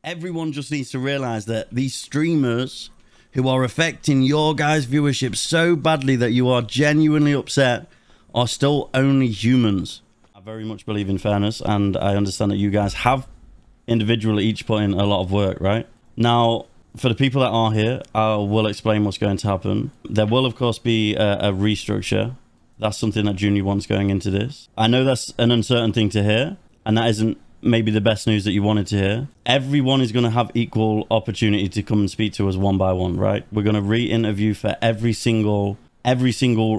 Everyone just needs to realize that these streamers who are affecting your guys' viewership so badly that you are genuinely upset are still only humans. I very much believe in fairness, and I understand that you guys have individually each put in a lot of work, right? Now, for the people that are here, I will explain what's going to happen. There will, of course, be a restructure. That's something that Junior wants going into this. I know that's an uncertain thing to hear, and that isn't maybe the best news that you wanted to hear. Everyone is going to have equal opportunity to come and speak to us one by one, right? We're going to re-interview for every single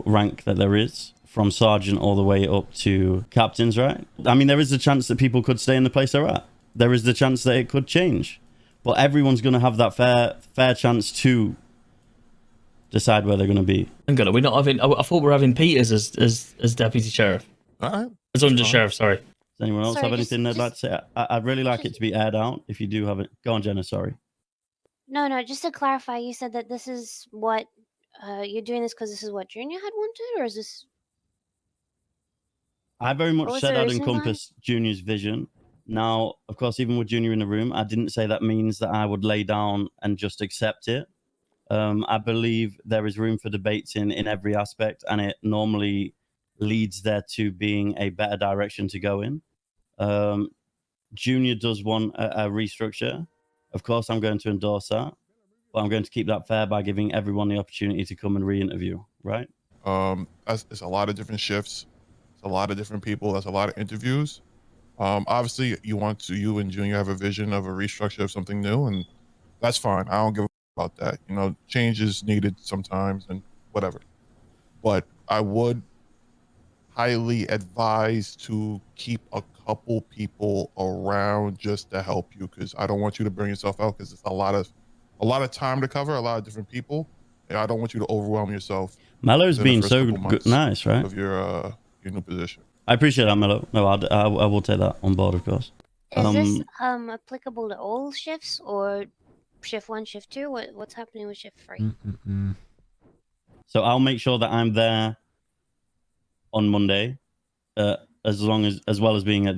rank that there is, from sergeant all the way up to captains, right? I mean, there is a chance that people could stay in the place they're at. There is the chance that it could change, but everyone's going to have that fair chance to decide where they're going to be. We're not having. I thought we were having Peters as deputy sheriff. All right. As undersheriff, sorry. Does anyone else have anything they'd like to say? I'd really like it to be aired out if you do have it. Go on, Jenna, sorry. No, just to clarify, you said that this is what you're doing this because this is what Junior had wanted, or is this? I very much said I'd reason encompass Junior's vision. Now, of course, even with Junior in the room, I didn't say that means that I would lay down and just accept it. I believe there is room for debates in every aspect, and it normally leads there to being a better direction to go in. Junior does want a restructure. Of course, I'm going to endorse that, but I'm going to keep that fair by giving everyone the opportunity to come and re-interview, right? It's a lot of different shifts. It's a lot of different people. That's a lot of interviews. Obviously, you and Junior have a vision of a restructure of something new, and that's fine. I don't give a about that. You know, change is needed sometimes and whatever. But I would highly advise to keep a couple people around just to help you, because I don't want you to burn yourself out, because it's a lot of time to cover, a lot of different people, and I don't want you to overwhelm yourself. Mello's been so good, nice, right? Of your new position. I appreciate that, Mello. No, I will take that on board, of course. Is this applicable to all shifts, or shift 1, shift 2? What's happening with shift 3? So I'll make sure that I'm there on Monday, as well as being at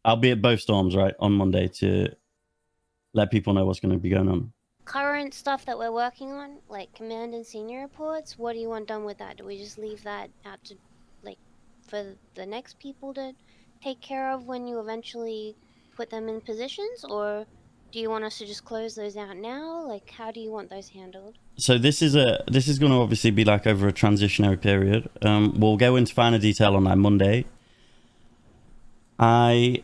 I'll be at both storms, right, on Monday to let people know what's going to be going on. Current stuff that we're working on, like command and senior reports, what do you want done with that? Do we just leave that out to, like, for the next people to take care of when you eventually put them in positions, or do you want us to just close those out now? Like, how do you want those handled? So this is going to obviously be like over a transitionary period. We'll go into finer detail on that Monday. I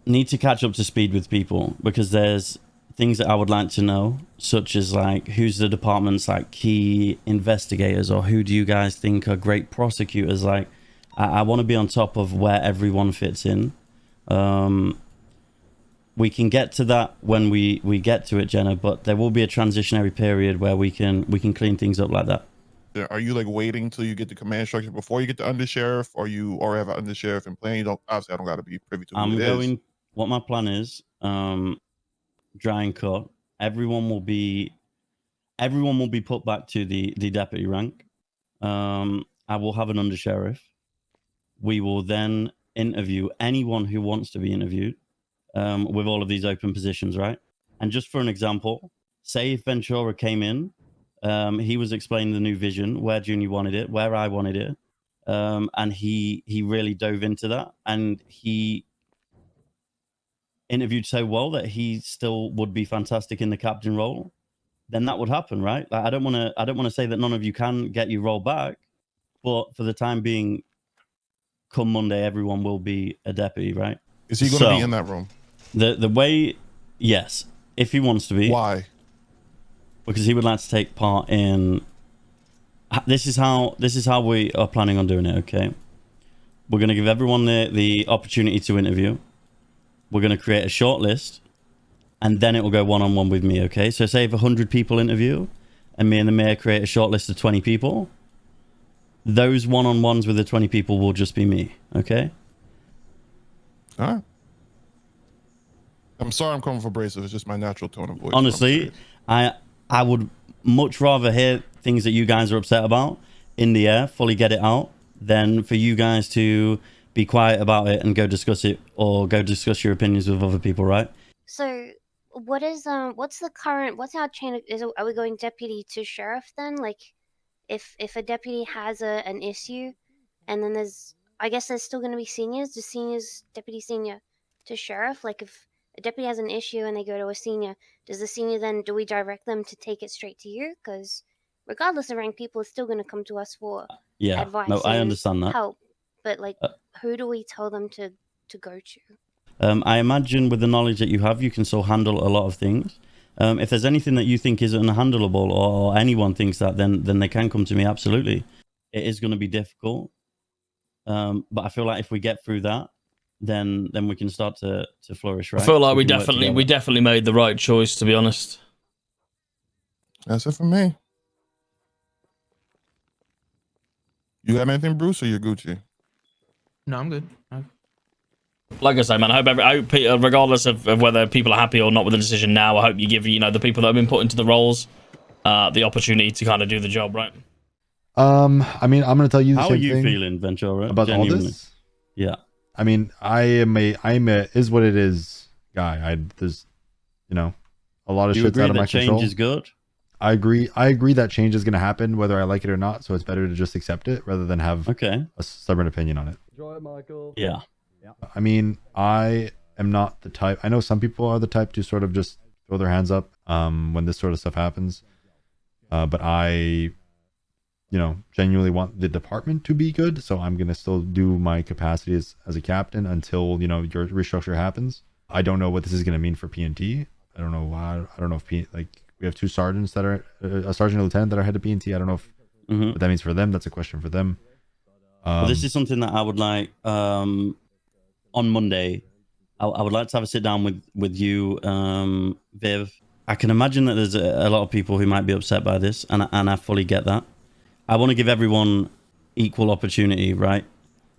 need to catch up to speed with people, because there's things that I would like to know, such as like who's the department's like key investigators, or who do you guys think are great prosecutors? Like, I want to be on top of where everyone fits in. We can get to that when we get to it, Jenna, but there will be a transitionary period where we can clean things up like that. Are you like waiting till you get the command structure before you get the undersheriff, or you already have an undersheriff in plan? You don't, obviously I don't got to be privy to who it is. What my plan is, dry and cut. Everyone will be put back to the deputy rank. I will have an undersheriff. We will then interview anyone who wants to be interviewed. With all of these open positions, right? And just for an example, say if Ventura came in, he was explaining the new vision, where Junior wanted it, where I wanted it, and he really dove into that, and he interviewed so well that he still would be fantastic in the captain role. Then that would happen, right? Like, I don't want to say that none of you can get your role back, but for the time being, come Monday, everyone will be a deputy, right? Is he going to be in that room? The way, yes, if he wants to be. Why? Because he would like to take part in. This is how we are planning on doing it. Okay, we're going to give everyone the opportunity to interview. We're going to create a short list, and then it will go one-on-one with me. Okay, so say if 100 people interview, and me and the mayor create a short list of 20 people, those one-on-ones with the 20 people will just be me. Okay. All right. I'm sorry I'm coming for abrasive. It's just my natural tone of voice. Honestly, I would much rather hear things that you guys are upset about in the air, fully get it out, than for you guys to be quiet about it and go discuss it, or go discuss your opinions with other people, right? So what's our chain of, are we going deputy to sheriff then? Like if a deputy has an issue, and then I guess there's still going to be seniors. Do seniors, deputy senior to sheriff? Like if a deputy has an issue and they go to a senior, does the senior then, do we direct them to take it straight to you? Because regardless of rank, people are still going to come to us for advice. No, I and understand that. help. But like, who do we tell them to go to? I imagine with the knowledge that you have, you can still handle a lot of things. If there's anything that you think is unhandleable, or anyone thinks that, then they can come to me. Absolutely. It is going to be difficult. But I feel like if we get through that, then we can start to flourish, right? I feel like we definitely made the right choice, to be honest. That's it for me. You got anything, Bruce, or you're Gucci? No, I'm good. Like I say, man, I hope regardless of whether people are happy or not with the decision now, I hope you give, you know, the people that have been put into the roles the opportunity to kind of do the job, right? I mean, I'm going to tell you the How same are you thing feeling, Ventura? about Genuinely. all this. Yeah. I mean, I'm a is what it is guy. There's, you know, a lot of Do you shit's agree out of my that change control. is good? I agree that change is going to happen whether I like it or not. So it's better to just accept it rather than have Okay. a stubborn opinion on it. Enjoy it, Michael. Yeah. I mean, I am not the type. I know some people are the type to sort of just throw their hands up when this sort of stuff happens. But I, you know, genuinely want the department to be good. So I'm going to still do my capacity as a captain until, you know, your restructure happens. I don't know what this is going to mean for P&T. I don't know why. I don't know if we have two sergeants that are a sergeant and lieutenant that are head of P&T. I don't know if what that means for them. That's a question for them. Well, this is something that I would like on Monday. I would like to have a sit down with you, Viv. I can imagine that there's a lot of people who might be upset by this, and I fully get that. I want to give everyone equal opportunity, right?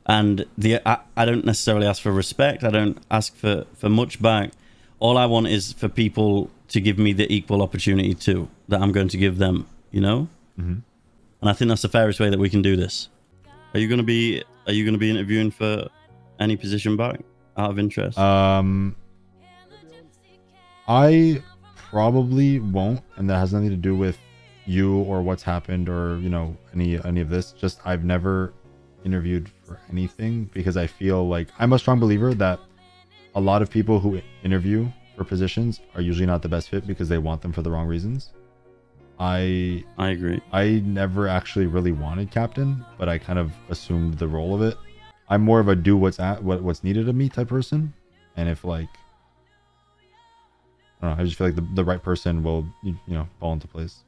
And I don't necessarily ask for respect. I don't ask for much back. All I want is for people to give me the equal opportunity too, that I'm going to give them, you know? And I think that's the fairest way that we can do this. Are you going to be interviewing for any position back out of interest? I probably won't, and that has nothing to do with you or what's happened or, you know, any of this. Just I've never interviewed for anything because I feel like I'm a strong believer that a lot of people who interview for positions are usually not the best fit because they want them for the wrong reasons. I agree. I never actually really wanted captain, but I kind of assumed the role of it. I'm more of a do what's needed of me type person, and if like I don't know, I just feel like the right person will, you know, fall into place.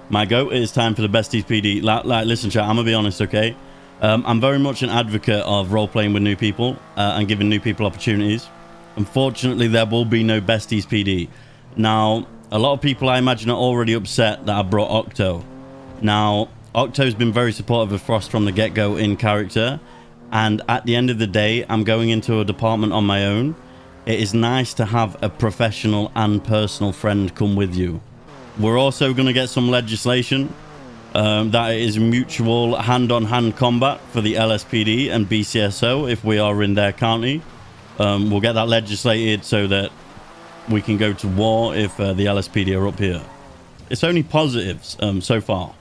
My go, it is time for the besties PD. Like, listen, chat, I'm gonna be honest, okay? I'm very much an advocate of role playing with new people and giving new people opportunities. Unfortunately, there will be no besties PD. Now, a lot of people, I imagine, are already upset that I brought Octo. Now, Octo's been very supportive of Frost from the get-go in character, and at the end of the day, I'm going into a department on my own. It is nice to have a professional and personal friend come with you. We're also going to get some legislation that is mutual hand-on-hand combat for the LSPD and BCSO if we are in their county. We'll get that legislated so that we can go to war if the LSPD are up here. It's only positives so far.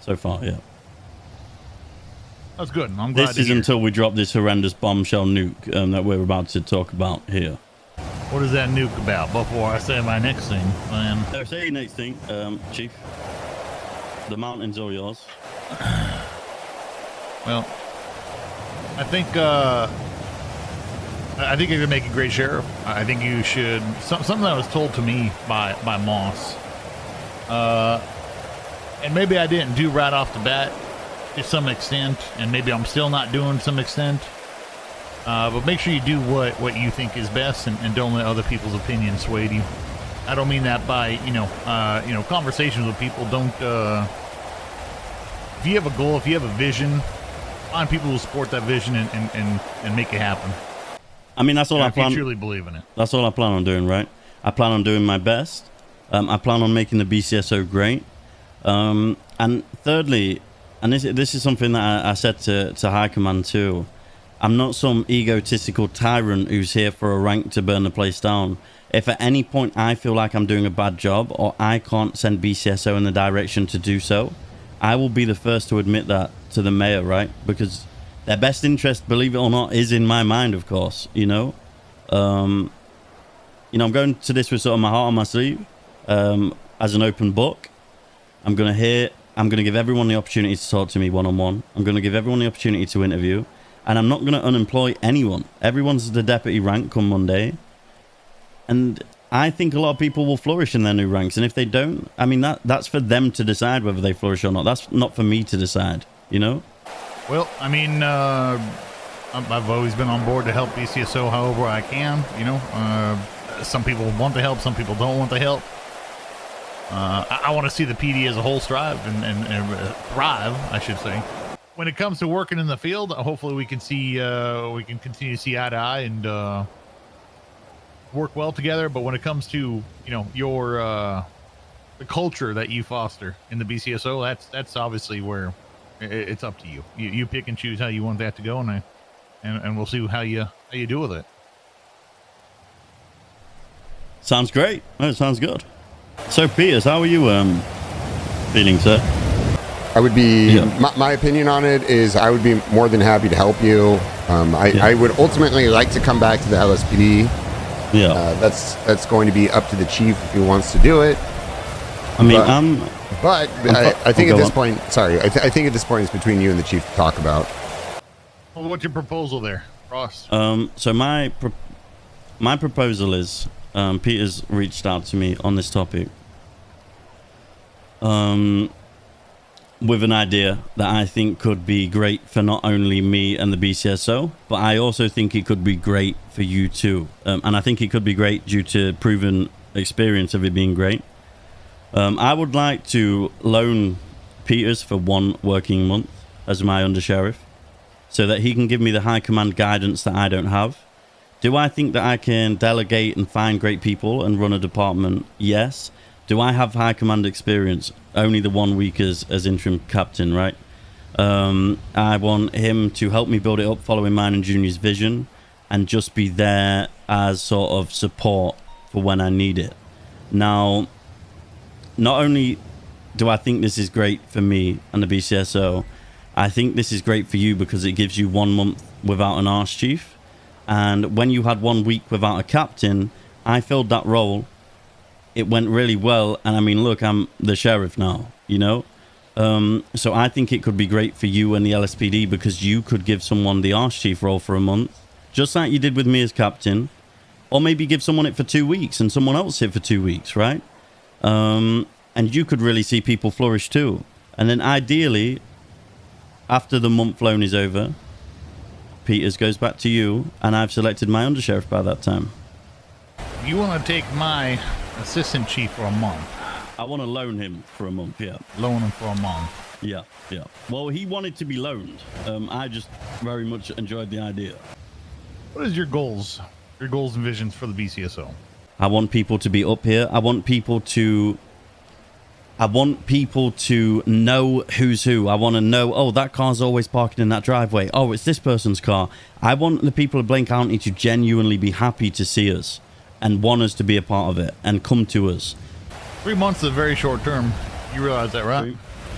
Yeah. That's good. I'm glad This is until we drop this horrendous bombshell nuke that we're about to talk about here. What is that nuke about? Before I say my next thing, man. Say your next thing, Chief. The mountains are yours. Well, I think you're gonna make a great sheriff. I think you should. Something that was told to me by Moss, and maybe I didn't do right off the bat to some extent, and maybe I'm still not doing to some extent. But make sure you do what you think is best, and don't let other people's opinions sway you. I don't mean that by conversations with people. Don't. If you have a goal, if you have a vision, find people who support that vision and make it happen. I mean, that's all I plan. If you truly believe in it. That's all I plan on doing, right? I plan on doing my best. I plan on making the BCSO great. And thirdly, and this is something that I said to High Command too. I'm not some egotistical tyrant who's here for a rank to burn the place down. If at any point I feel like I'm doing a bad job or I can't send BCSO in the direction to do so, I will be the first to admit that to the mayor, right? Because their best interest, believe it or not, is in my mind, of course, you know? I'm going to this with sort of my heart on my sleeve, as an open book. I'm going to give everyone the opportunity to talk to me one-on-one. I'm going to give everyone the opportunity to interview. And I'm not going to unemploy anyone. Everyone's the deputy rank come Monday. And I think a lot of people will flourish in their new ranks. And if they don't, I mean, that's for them to decide whether they flourish or not. That's not for me to decide, you know? Well, I mean, I've always been on board to help BCSO however I can, you know. Some people want the help, some people don't want the help. I want to see the PD as a whole strive and thrive, I should say. When it comes to working in the field, hopefully we can continue to see eye to eye and work well together. But when it comes to, you know, your the culture that you foster in the BCSO, that's obviously where it's up to you. You pick and choose how you want that to go, and we'll see how you do with it. Sounds great. Oh, it sounds good. So, Peters, how are you feeling, sir? I would be, my opinion on it is I would be more than happy to help you. I would ultimately like to come back to the LSPD. Yeah. That's going to be up to the chief if he wants to do it. I mean, I think at this point, I think at this point it's between you and the chief to talk about. Well, what's your proposal there, Frost? So my proposal is, Peter's reached out to me on this topic. With an idea that I think could be great for not only me and the BCSO, but I also think it could be great for you too. And I think it could be great due to proven experience of it being great. I would like to loan Peters for 1 working month as my Undersheriff so that he can give me the high command guidance that I don't have. Do I think that I can delegate and find great people and run a department? Yes. Do I have high command experience? Only the 1 week as interim captain, right? I want him to help me build it up following mine and Junior's vision and just be there as sort of support for when I need it. Now, not only do I think this is great for me and the BCSO, I think this is great for you because it gives you 1 month without an asschief. And when you had 1 week without a captain, I filled that role. It went really well. And I mean, look, I'm the sheriff now, you know? So I think it could be great for you and the LSPD because you could give someone the asschief role for a month, just like you did with me as captain. Or maybe give someone it for 2 weeks and someone else it for 2 weeks, right? And you could really see people flourish too. And then ideally, after the month loan is over, Peters goes back to you, and I've selected my undersheriff by that time. You want to take my assistant chief for a month? I want to loan him for a month, yeah. Loan him for a month? Yeah. Well, he wanted to be loaned. I just very much enjoyed the idea. What is your goals? Your goals and visions for the BCSO? I want people to be up here. I want people to know who's who. I want to know, oh, that car's always parking in that driveway. Oh, it's this person's car. I want the people of Blaine County to genuinely be happy to see us and want us to be a part of it and come to us. 3 months is a very short term. You realize that, right?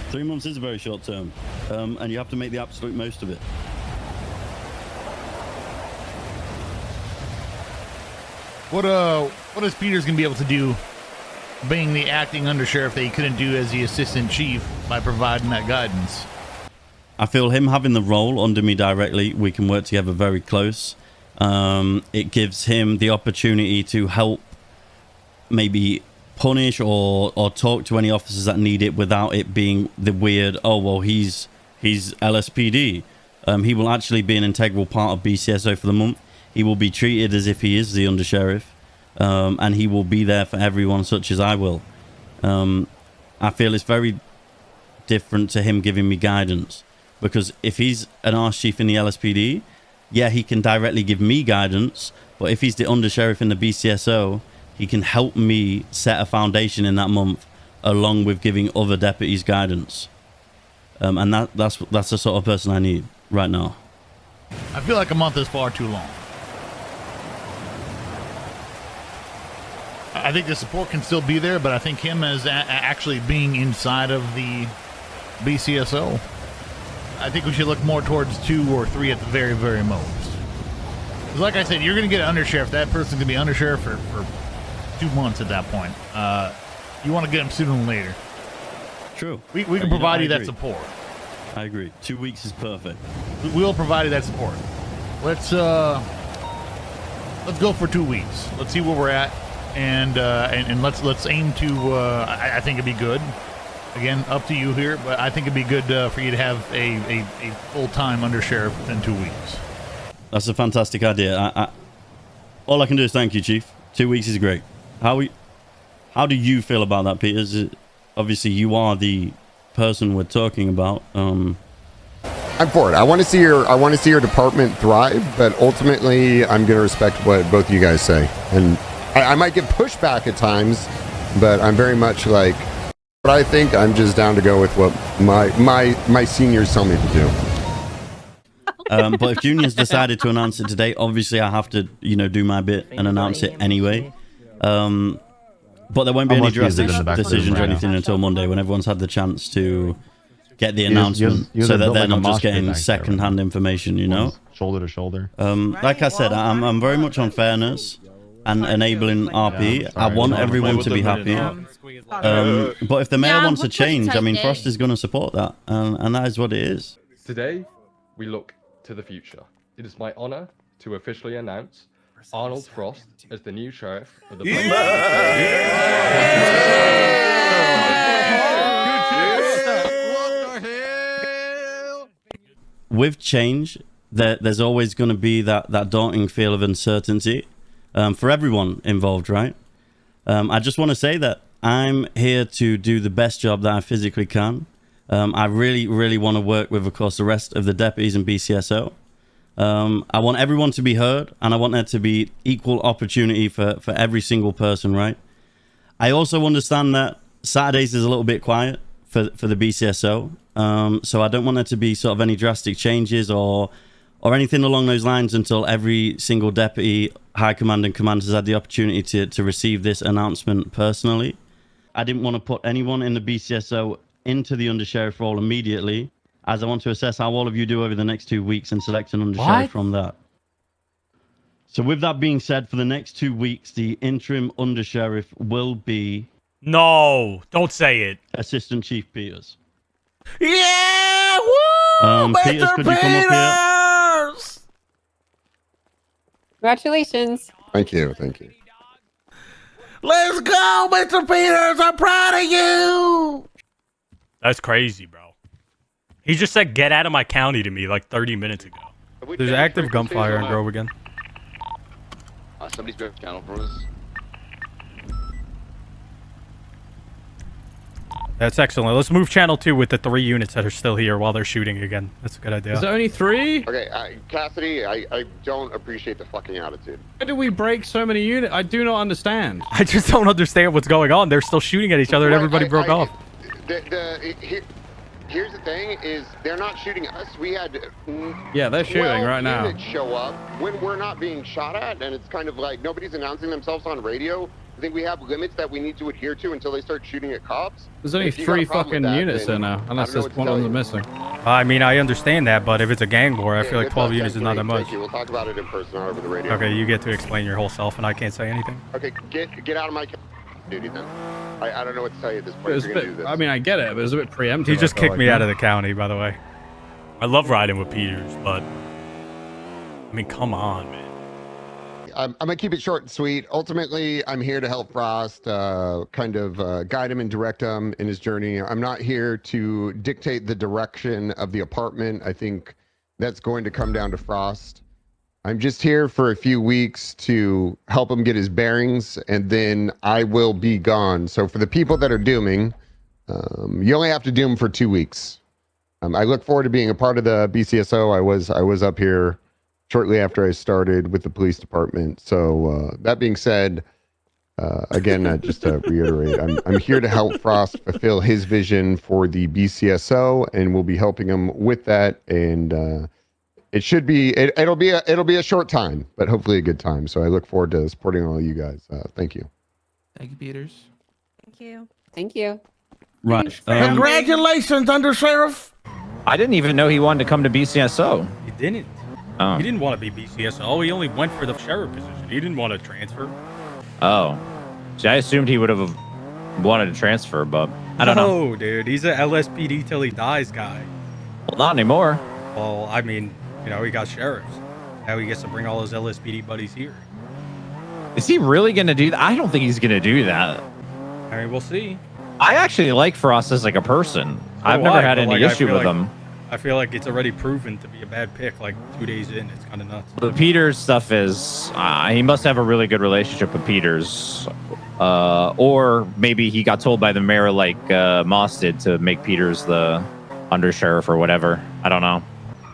3 months is a very short term. And you have to make the absolute most of it. What is Peters going to be able to do being the acting undersheriff that he couldn't do as the assistant chief by providing that guidance? I feel him having the role under me directly, we can work together very close. It gives him the opportunity to help maybe punish or talk to any officers that need it without it being the weird, oh, well, he's LSPD. He will actually be an integral part of BCSO for the month. He will be treated as if he is the undersheriff. And he will be there for everyone such as I will. I feel it's very different to him giving me guidance, because if he's an asschief in the LSPD, yeah, he can directly give me guidance, but if he's the undersheriff in the BCSO, he can help me set a foundation in that month along with giving other deputies guidance. And that's the sort of person I need right now. I feel like a month is far too long. I think the support can still be there, but I think him as actually being inside of the BCSO, I think we should look more towards 2 or 3 at the very, very most. Because like I said, you're going to get an undersheriff. That person's going to be undersheriff for 2 months at that point. You want to get him sooner than later. True. We can provide you that support. I agree. 2 weeks is perfect. We'll provide you that support. Let's go for 2 weeks. Let's see where we're at, and let's aim to. I think it'd be good. Again, up to you here, but I think it'd be good for you to have a full-time undersheriff within 2 weeks. That's a fantastic idea. All I can do is thank you, Chief. 2 weeks is great. How do you feel about that, Peter? Obviously, you are the person we're talking about. I'm for it. I want to see your department thrive, but ultimately, I'm going to respect what both of you guys say, and I might get pushback at times, but I'm very much like. But I think I'm just down to go with what my seniors tell me to do. But if Junior's decided to announce it today, obviously I have to, do my bit and announce it anyway. But there won't be any drastic decisions or anything until Monday, when everyone's had the chance to get the announcement, so that they're not just getting second-hand information, Shoulder to shoulder. Like I said, I'm very much on fairness and enabling RP. I want everyone to be happy. But if the mayor wants a change, I mean, Frost is going to support that, and that is what it is. Today, we look to the future. It is my honor to officially announce Arnold Frost as the new sheriff of the With change, there's always going to be that daunting feel of uncertainty for everyone involved, right? I just want to say that I'm here to do the best job that I physically can. I really, really want to work with, of course, the rest of the deputies and BCSO. I want everyone to be heard, and I want there to be equal opportunity for every single person, right? I also understand that Saturdays is a little bit quiet for the BCSO, so I don't want there to be sort of any drastic changes or anything along those lines until every single deputy, high command and command has had the opportunity to receive this announcement personally. I didn't want to put anyone in the BCSO into the undersheriff role immediately, as I want to assess how all of you do over the next 2 weeks and select an undersheriff from that. So with that being said, for the next 2 weeks, the interim undersheriff will be... No, don't say it. Assistant Chief Peters. Yeah! Woo! Peters, could you come up here? Congratulations. Thank you. Thank you. Let's go, Mr. Peters! I'm proud of you! That's crazy, bro. He just said, get out of my county to me like 30 minutes ago. There's active gunfire in Grove again. Somebody's got channel for us. That's excellent. Let's move channel 2 with the 3 units that are still here while they're shooting again. That's a good idea. Is there only 3? Okay, Cassidy, I don't appreciate the fucking attitude. Why do we break so many units? I do not understand. I just don't understand what's going on. They're still shooting at each other and everybody broke off. Here's the thing: is they're not shooting us. We had they're shooting right now. Units show up when we're not being shot at, and it's kind of like nobody's announcing themselves on radio. I think we have limits that we need to adhere to until they start shooting at cops. There's only 3 fucking units there now, unless there's one of them missing. I mean, I understand that, but if it's a gang war, I feel like 12 units is not that much. Thank you. We'll talk about it in person, not over the radio. Okay, you get to explain your whole self, and I can't say anything. Okay, get out of my duty then. I don't know what to tell you at this point. You're gonna do this. I mean, I get it, but it was a bit preemptive. He just kicked me out of the county, by the way. I love riding with Peters, but I mean, come on, man. I'm gonna keep it short and sweet. Ultimately, I'm here to help Frost, kind of guide him and direct him in his journey. I'm not here to dictate the direction of the apartment. I think that's going to come down to Frost. I'm just here for a few weeks to help him get his bearings, and then I will be gone. So for the people that are dooming, you only have to doom for 2 weeks. I look forward to being a part of the BCSO. I was up here shortly after I started with the police department. So that being said, again, just to reiterate, I'm here to help Frost fulfill his vision for the BCSO, and we'll be helping him with that. And it should be it'll be a short time, but hopefully a good time. So I look forward to supporting all you guys. Thank you. Thank you, Peters. Thank you. Thank you. Right. Congratulations, Undersheriff. I didn't even know he wanted to come to BCSO. He didn't. Oh. He didn't want to be BCSO. He only went for the sheriff position. He didn't want to transfer. Oh. See, I assumed he would have wanted to transfer, but I don't know. No, dude. He's a LSPD till he dies guy. Well, not anymore. Well, I mean, you know, he got sheriffs. Now he gets to bring all his LSPD buddies here. Is he really going to do that? I don't think he's going to do that. I mean, we'll see. I actually like Frost as like a person. I've never had any issue with him. I feel like it's already proven to be a bad pick. Like 2 days in, it's kind of nuts. The Peters stuff is he must have a really good relationship with Peters, or maybe he got told by the mayor like Moss did to make Peters the undersheriff or whatever. I don't know.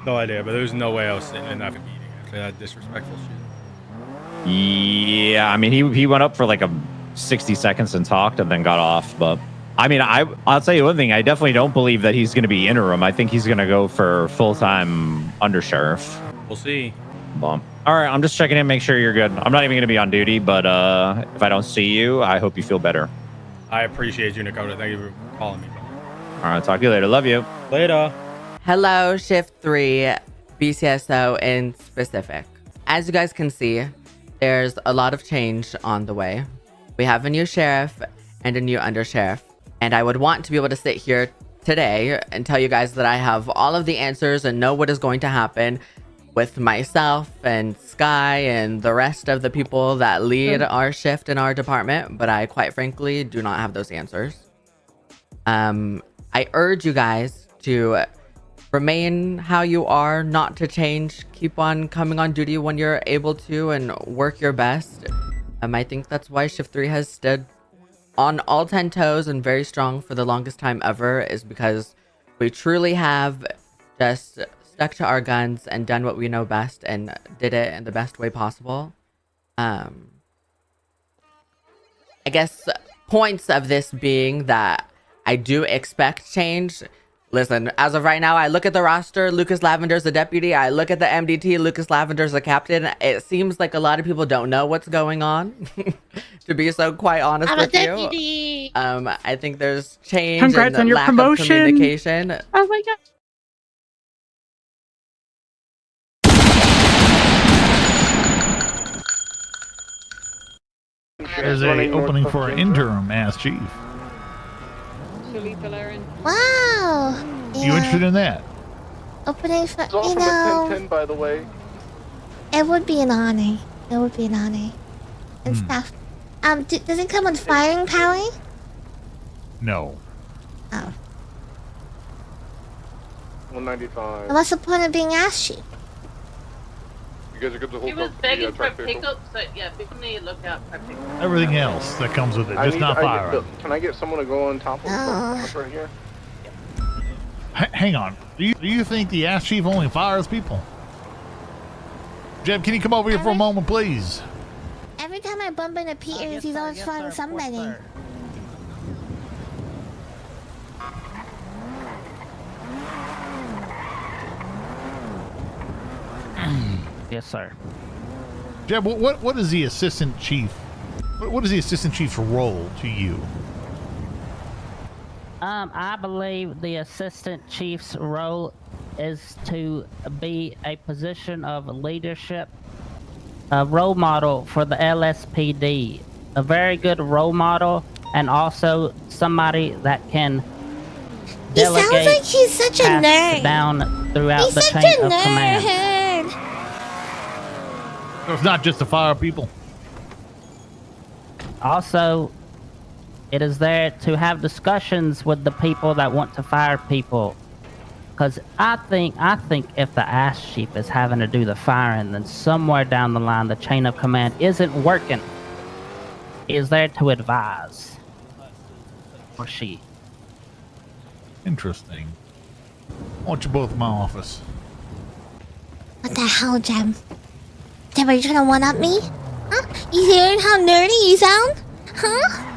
No idea, but there's no way I was sitting in that meeting after that disrespectful shit. Yeah, I mean he went up for like 60 seconds and talked and then got off, but. I mean, I'll tell you one thing. I definitely don't believe that he's going to be interim. I think he's going to go for full-time undersheriff. We'll see. Well, all right, I'm just checking in, make sure you're good. I'm not even going to be on duty, but if I don't see you, I hope you feel better. I appreciate you, Nekoda. Thank you for calling me. All right, talk to you later. Love you. Later. Hello, Shift 3, BCSO in specific. As you guys can see, there's a lot of change on the way. We have a new sheriff and a new undersheriff. And I would want to be able to sit here today and tell you guys that I have all of the answers and know what is going to happen with myself and Sky and the rest of the people that lead our shift in our department. But I quite frankly do not have those answers. I urge you guys to remain how you are, not to change. Keep on coming on duty when you're able to and work your best. I think that's why Shift 3 has stood on all 10 toes and very strong for the longest time ever, is because we truly have just stuck to our guns and done what we know best and did it in the best way possible. I guess points of this being that I do expect change. Listen, as of right now, I look at the roster, Lukas Lavender's the deputy. I look at the MDT, Lukas Lavender's the captain. It seems like a lot of people don't know what's going on, to be so quite honest with you. I think there's change Congrats and on your lack promotion. of communication. Oh my god. There's a opening for an interim asschief. Wow. You interested in that? Opening for, It's all you from a know, 10-10, by the way. it would be an honor. It would be an honor. And stuff. Does it come with firing power? No. Oh. 195. What's the point of being ass sheep? You guys are good to hold He was up begging the for vehicle? pickups, but yeah, people need to look out for pickups. Everything else that comes with it, just not firearms. Can I get someone to go on top of us right here? Hang on. Do you think the ass chief only fires people? Jeb, can you come over here for a moment, please? Every time I bump into Peters, he's always firing somebody. Yes, sir. Jeb, what is the assistant chief? What is the assistant chief's role to you? I believe the assistant chief's role is to be a position of leadership, a role model for the LSPD, a very good role model, and also somebody that can delegate sounds like he's such a tasks nerd. down throughout He's the such chain a of command. nerd. So it's not just to fire people. Also, it is there to have discussions with the people that want to fire people. Because I think if the ass chief is having to do the firing, then somewhere down the line the chain of command isn't working. He is there to advise. Or she. Interesting. I want you both in my office. What the hell, Jem? Jem, are you trying to one-up me? Huh? You hearing how nerdy you sound? Huh?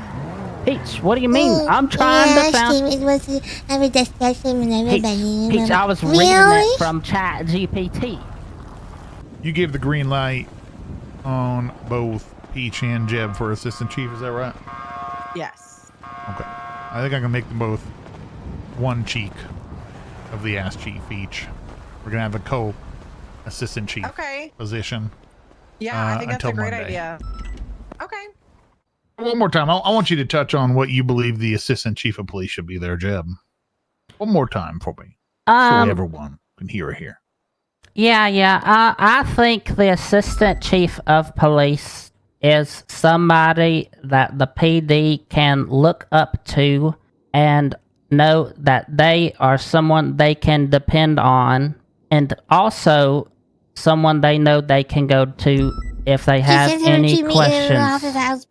Peach, what do you mean? I'm trying to sound... It was every discussion with everybody. Peach, I was reading it from Chat GPT. You gave the green light on both Peach and Jeb for assistant chief. Is that right? Yes. Okay. I think I can make them both one cheek of the ass chief each. We're gonna have a co-assistant chief position. Yeah, I think that's a until great Monday. idea. Okay. One more time. I want you to touch on what you believe the assistant chief of police should be there, Jeb. One more time for me. So everyone can hear it here. Yeah. I think the assistant chief of police is somebody that the PD can look up to and know that they are someone they can depend on, and also someone they know they can go to if they have any questions,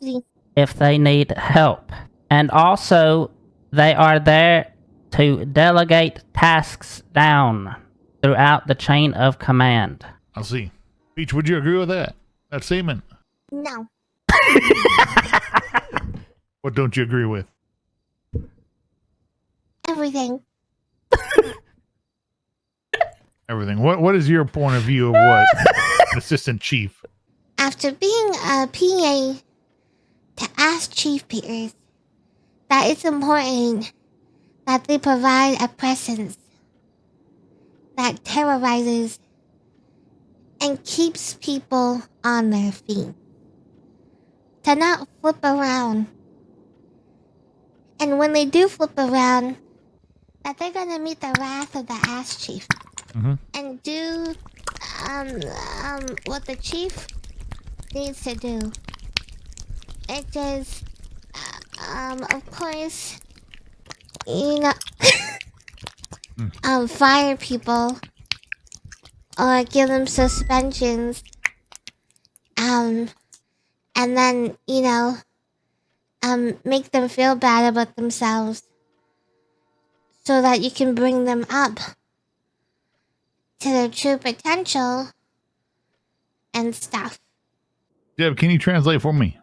if they need help. And also, they are there to delegate tasks down throughout the chain of command. I'll see. Peach, would you agree with that? That statement? No. What don't you agree with? Everything. Everything. What is your point of view of what an assistant chief? After being a PA to ask Chief Peters, that it's important that they provide a presence that terrorizes and keeps people on their feet. To not flip around. And when they do flip around, that they're gonna meet the wrath of the ass chief. And do what the chief needs to do. It is of course, you know, fire people or give them suspensions, and then, you know, make them feel bad about themselves so that you can bring them up to their true potential and stuff. Jeb, can you translate for me?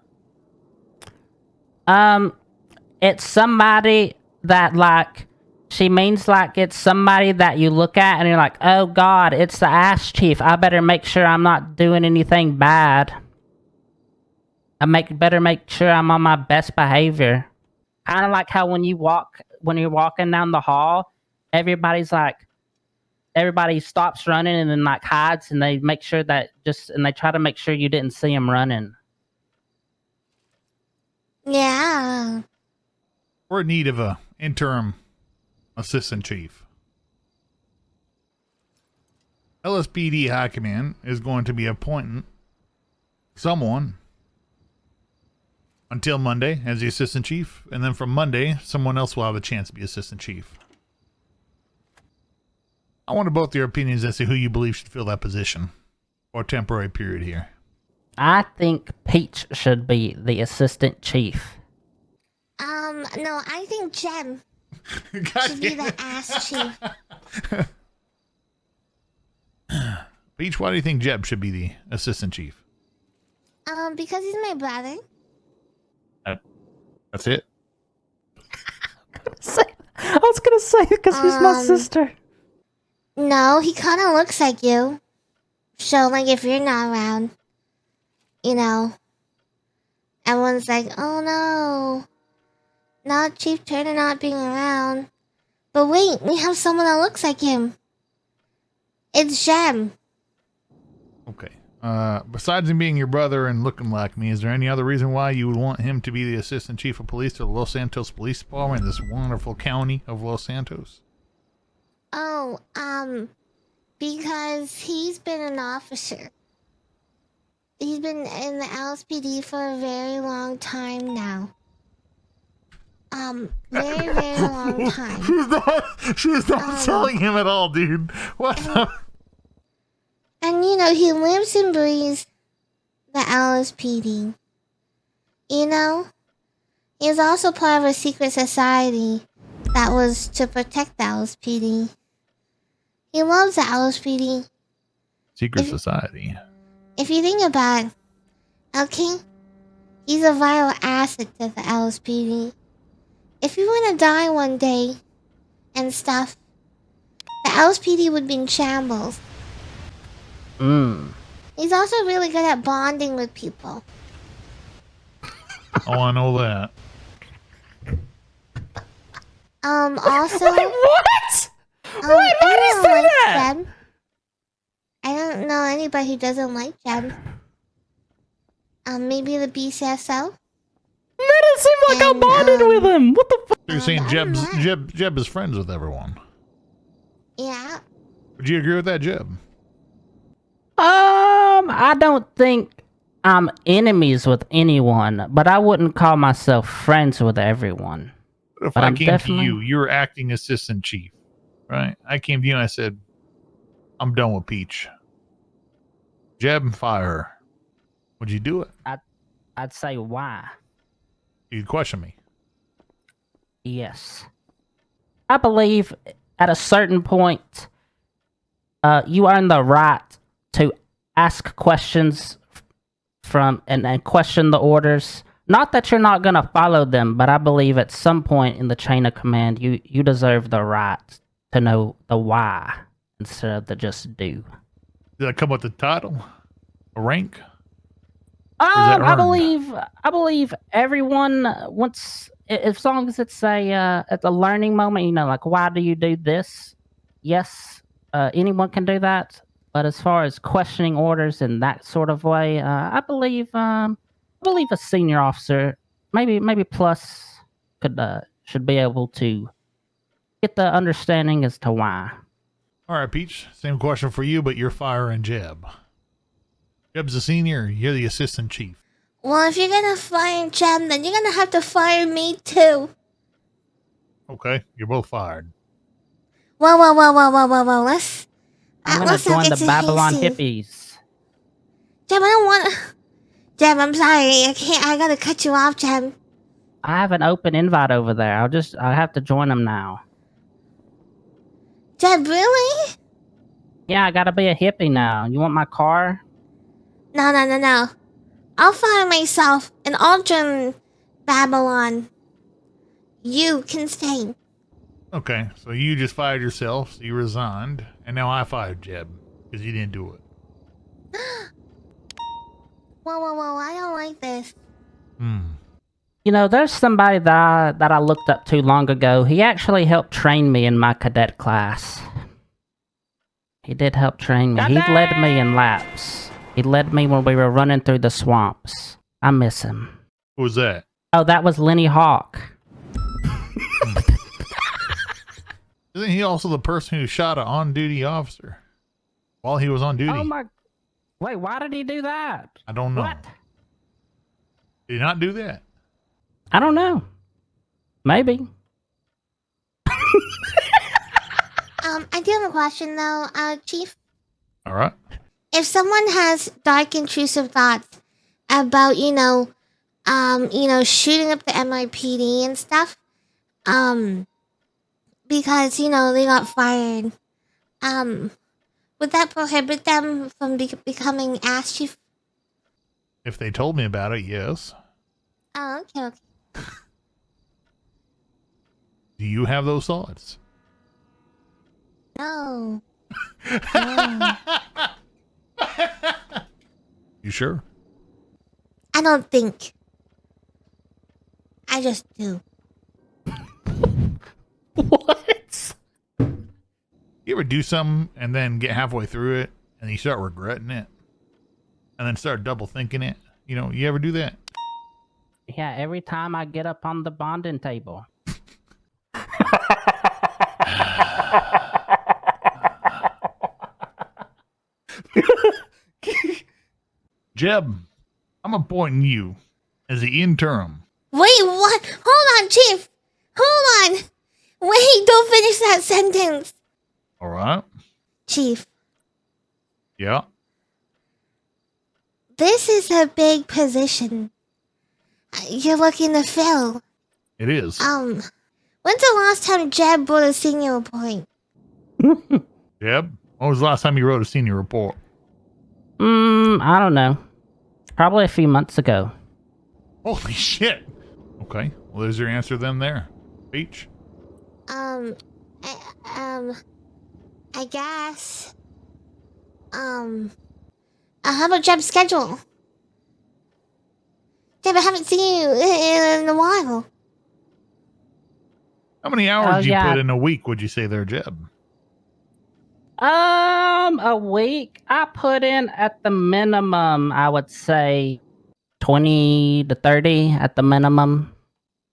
It's somebody that, like, she means like it's somebody that you look at and you're like, oh God, it's the ass chief. I better make sure I'm not doing anything bad. Better make sure I'm on my best behavior. Kind of like how when you're walking down the hall, everybody stops running and then like hides, and they make sure that and they try to make sure you didn't see them running. Yeah. We're in need of a interim assistant chief. LSPD High Command is going to be appointing someone until Monday as the assistant chief, and then from Monday, someone else will have a chance to be assistant chief. I wanted both your opinions as to who you believe should fill that position for a temporary period here. I think Peach should be the assistant chief. No, I think Jem should be the ass chief. Peach, why do you think Jeb should be the assistant chief? Because he's my brother. That's it? I was gonna say because he's my sister. No, he kind of looks like you. So, like, if you're not around, you know, everyone's like, oh no, not Chief Turner not being around. But wait, we have someone that looks like him. It's Jem. Okay. Besides him being your brother and looking like me, is there any other reason why you would want him to be the assistant chief of police to the Los Santos Police Department in this wonderful county of Los Santos? Oh, because he's been an officer. He's been in the LSPD for a very long time now. Very, very long time. She's not selling him at all, dude. What the? And, you know, he lives and breathes the LSPD. You know? He was also part of a secret society that was to protect the LSPD. He loves the LSPD. Secret society. If you think about it, okay? He's a vital asset to the LSPD. If you were to die one day and stuff, the LSPD would be in shambles. He's also really good at bonding with people. Oh, I know that. Also. What? Why did he say that? Jem. I don't know anybody who doesn't like Jem. Maybe the BCSO? Made it seem like I bonded with him. What the fuck? You're saying Jeb is friends with everyone. Yeah. Would you agree with that, Jeb? I don't think I'm enemies with anyone, but I wouldn't call myself friends with everyone. What if But I I'm came definitely- to you? You were acting assistant chief, right? I came to you and I said, I'm done with Peach. Jeb, fire her. Would you do it? I'd say why. You'd question me. Yes. I believe at a certain point, you earn the right to ask questions from and question the orders. Not that you're not going to follow them, but I believe at some point in the chain of command, you deserve the right to know the why instead of the just do. Did that come with the title? A rank? Or is that I earned? believe everyone wants, as long as it's at the learning moment, you know, like, why do you do this? Yes, anyone can do that. But as far as questioning orders in that sort of way, I believe a senior officer, maybe plus, should be able to get the understanding as to why. All right, Peach. Same question for you, but you're firing Jeb. Jeb's the senior. You're the assistant chief. Well, if you're gonna fire Jem, then you're gonna have to fire me too. Okay, you're both fired. Whoa. Let's I'm gonna join the Babylon hippies. Jem, I don't want. Jem, I'm sorry. I can't. I gotta cut you off, Jem. I have an open invite over there. I'll have to join them now. Jem, really? Yeah, I gotta be a hippie now. You want my car? No. I'll fire myself and I'll join Babylon. You can stay. Okay, so you just fired yourself, so you resigned, and now I fired Jeb because you didn't do it. Whoa, I don't like this. You know, there's somebody that I looked up to long ago. He actually helped train me in my cadet class. He did help train me. He led me in laps. He led me when we were running through the swamps. I miss him. Who was that? Oh, that was Lenny Hawk. Isn't he also the person who shot an on-duty officer while he was on duty? Oh my... Wait, why did he do that? I don't know. What? Did he not do that? I don't know. Maybe. I do have a question though, Chief. All right. If someone has dark intrusive thoughts about, shooting up the MIPD and stuff, because, they got fired, would that prohibit them from becoming asschief? If they told me about it, yes. Oh, okay. Do you have those thoughts? No. You sure? I don't think. I just do. What? You ever do something and then get halfway through it and you start regretting it and then start double thinking it? You ever do that? Yeah, every time I get up on the bonding table. Jeb, I'm appointing you as the interim. Wait, what? Hold on, Chief. Hold on. Wait, don't finish that sentence. All right. Chief, Yeah. this is a big position you're looking to fill. It is. When's the last time Jeb wrote a senior report? Jeb, when was the last time you wrote a senior report? I don't know. Probably a few months ago. Holy shit. Okay. Well, there's your answer then there. Beach. I guess. How about Jeb's schedule? Jeb, I haven't seen you in a while. How many hours Oh, do you yeah. put in a week, would you say there, Jeb? A week. I put in at the minimum, I would say 20 to 30 at the minimum.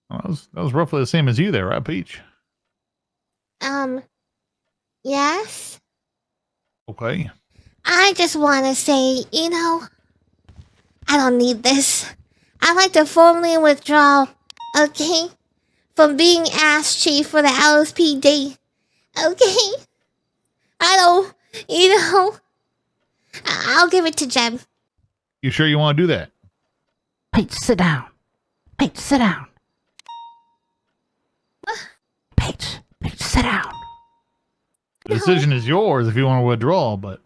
Well, that was roughly the same as you there, right, Peach? Yes? Okay. I just want to say, you know, I don't need this. I'd like to formally withdraw, okay? From being ass chief for the LSPD, okay? I don't, you know, I'll give it to Jeb. You sure you want to do that? Pete, sit down. Pete, sit down. Pete, sit down. The decision is yours if you want to withdraw, but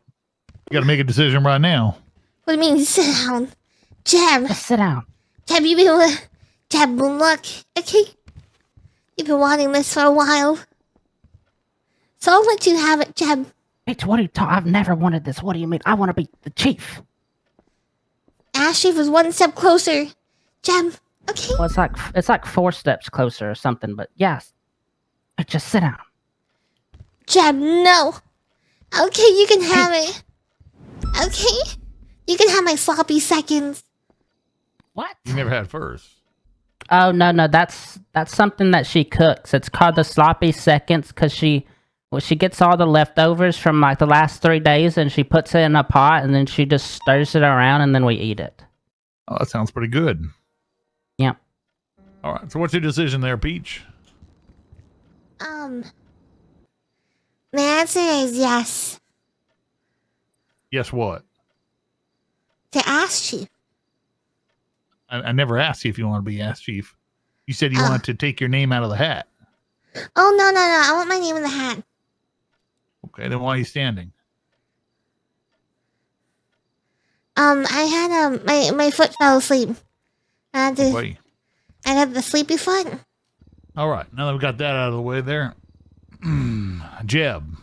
you got to make a decision right now. What do you mean, sit down? Jeb. Just sit down. Jeb, you've been Jeb, look, okay? You've been wanting this for a while. So I'll let you have it, Jeb. Pete, what are you talking? I've never wanted this. What do you mean? I want to be the chief. Ass chief was one step closer. Jeb, okay? Well, it's like 4 steps closer or something, but yes. Just sit down. Jeb, no. Okay, you can have it. Okay? You can have my sloppy seconds. What? You never had first. Oh, no, that's something that she cooks. It's called the sloppy seconds because she gets all the leftovers from like the last 3 days and she puts it in a pot and then she just stirs it around and then we eat it. Oh, that sounds pretty good. Yep. All right. So what's your decision there, Peach? The answer is yes. Yes, what? To ass chief. I never asked you if you want to be ass chief. You said you wanted to take your name out of the hat. Oh, no. I want my name in the hat. Okay, then why are you standing? I had my foot fell asleep. I Wait. got the sleepy foot. All right, now that we got that out of the way there, Jeb,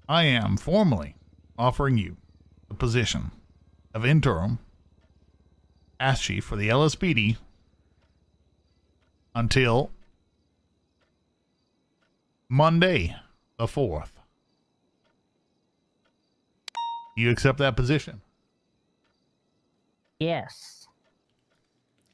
I am formally offering you the position of interim ass chief for the LSPD until Monday the 4th. You accept that position? Yes.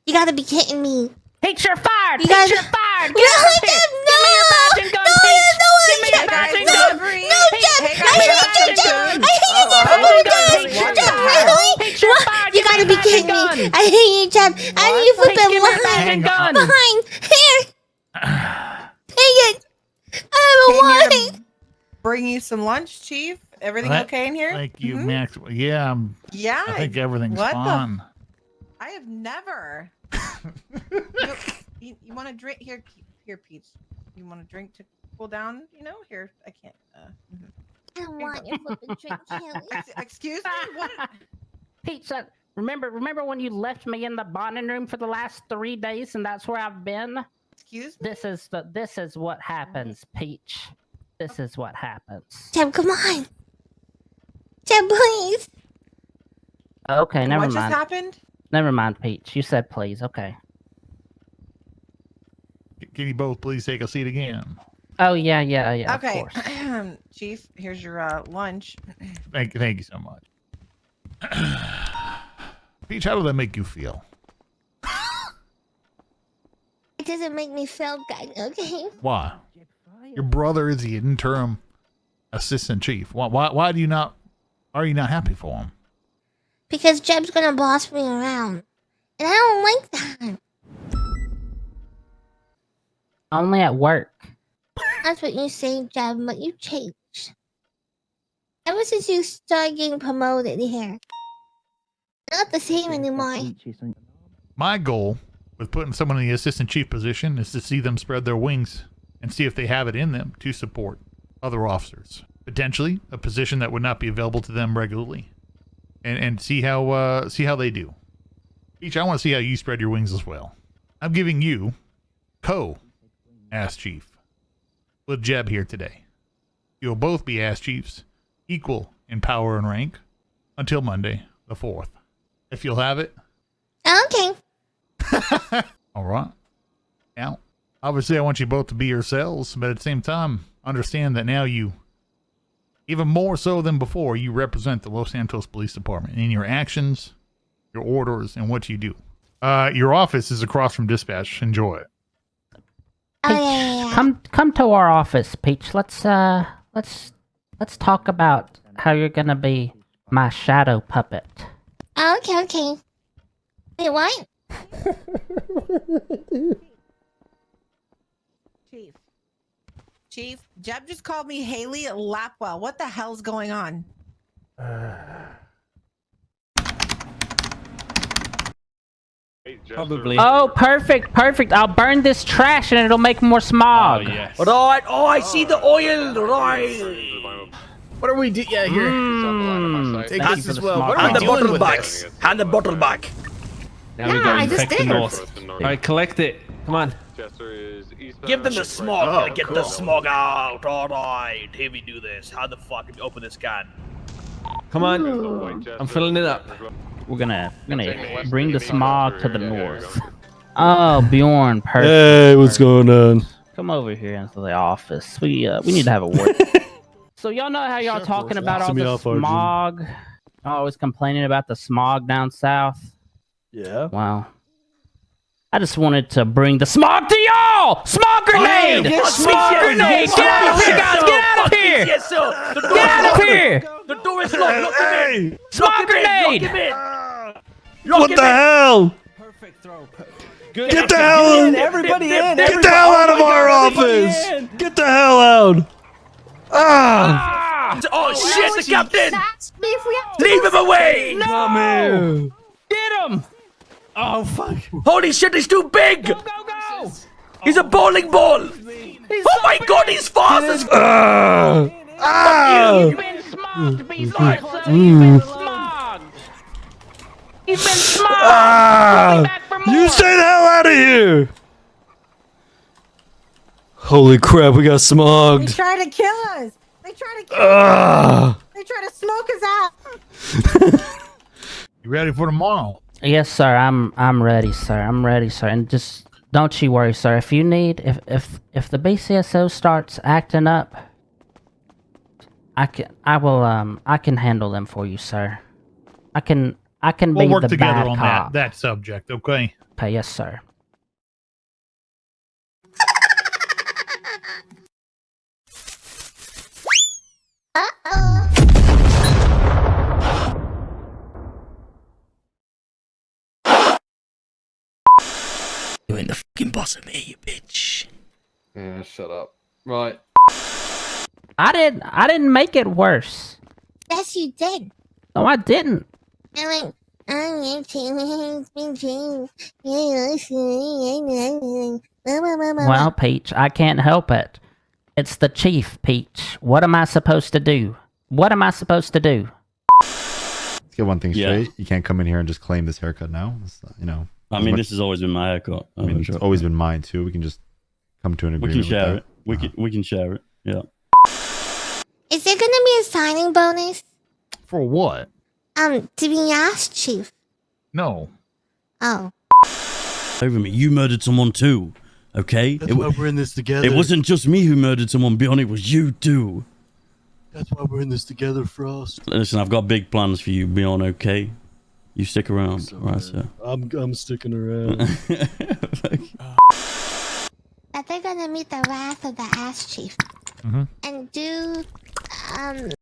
You gotta be kidding me. Peach, you're fired! You Peach, guys- you're fired! No, Get out of here! Jeb, no! Give me your badging gun, No, Peach! no, Give me your Jeb, badging no, gun! no, Peach, Jeb, give I me your hate you, badging Jeb. gun! I hate you, Jeb. Badging gun, Jeb, Peach, you're Jeb, fired! really? Peach, you're fired! You Give me gotta your be badging kidding gun! me. I hate you, Jeb. I need you Peach, flipping give me your badging gun! behind. Here. Take it. I don't want it. Bring you some lunch, Chief. Everything okay in here? Thank you, Max. Yeah, Yeah. I think everything's what fine. I have never. you want to drink here, Peach? You want a drink to cool down? You know, here I can't. I don't want your flipping drink, Kelly. Excuse me. What? Peach, remember when you left me in the bonding room for the last 3 days, and that's where I've been? Excuse me. This is what happens, Peach. This is what happens. Jeb, come on. Jeb, please. Okay, never What mind. just happened? Never mind, Peach. You said please. Okay. Can you both please take a seat again? Oh yeah. Okay, Of course. Chief. Here's your lunch. Thank you so much. Peach, how did that make you feel? It doesn't make me feel good, okay? Why? Your brother is the interim assistant chief. Why do you not? Are you not happy for him? Because Jeb's gonna boss me around. And I don't like that. Only at work. That's what you say, Jeb, but you changed. Ever since you started getting promoted here. Not the same anymore. My goal with putting someone in the assistant chief position is to see them spread their wings and see if they have it in them to support other officers. Potentially a position that would not be available to them regularly. And see how they do. Peach, I want to see how you spread your wings as well. I'm giving you ass chief with Jeb here today. You'll both be ass chiefs, equal in power and rank, until Monday the 4th. if you'll have it. Okay. All right. Now, obviously, I want you both to be yourselves, but at the same time, understand that now you, even more so than before, you represent the Los Santos Police Department in your actions, your orders, and what you do. Your office is across from dispatch. Enjoy it. Come to our office, Peach. Let's talk about how you're gonna be my shadow puppet. Okay. Wait, what? Chief, Jeb just called me Haley Lapwell. What the hell's going on? Probably. Oh, perfect. I'll burn this trash and it'll make more smog. Right. Oh, I see the oil. Right. What are we doing? Yeah, here. Take this as well. What are we doing with this? Hand the bottle back. Now we go infect the north. All right, collect it. Come on. Give them the smog. Get the smog out. All right. Here we do this. How the fuck do we open this can? Come on. I'm filling it up. We're gonna bring the smog to the north. Oh, Bjorn, perfect. Hey, what's going on? Come over here into the office. We need to have a word. So y'all know how y'all talking about all the smog? Always complaining about the smog down south. Yeah. Wow. I just wanted to bring the smog to y'all! Smog grenade! Smog grenade! Get out of here, guys! Get out of here! Get out of here! The door is locked. Lock him in. Smog grenade! What the hell? Perfect throw. Get the hell in! Everybody in! Get the hell out of our office! Get the hell out! Ah! Oh shit! The captain! Leave him away! No! Come here! Get him! Oh fuck! Holy shit! He's too big! Go! He's a bowling ball! Oh my god! He's fast as fuck! You've been smogged, BCSO! You've been smogged! You've been smogged! You stay the hell out of here! Holy crap, we got They smogged. try to kill us. They try to kill us. They try to smoke us out. You ready for tomorrow? Yes, sir. I'm ready, sir. I'm ready, sir. And just don't you worry, sir. If you need, if the BCSO starts acting up, I can handle them for you, sir. I can We'll be work the together bad on cop. that subject, okay? Okay, yes, sir. You ain't the fucking boss of me, you bitch. Yeah, shut up. Right. I didn't make it worse. Yes, you did. No, I didn't. I Well, Peach, I can't help it. It's the chief, Peach. What am I supposed to do? What am I supposed to do? Let's get one thing straight. You can't come in here and just claim this haircut now. It's, you know. I mean, this has always been my haircut. I mean, it's always been mine too. We can just come to an agreement. We can share with it. that. We can share it. Yeah. Is there gonna be a signing bonus? For what? To be asked, Chief. No. Oh. Over me. You murdered someone too. Okay? That's why we're in this together. It wasn't just me who murdered someone, Beyond. It was you too. That's why we're in this together, Frost. Listen, I've got big plans for you, Beyond, okay? You stick around, right, sir? I'm sticking around. That they're gonna meet the wrath of the ass chief. And do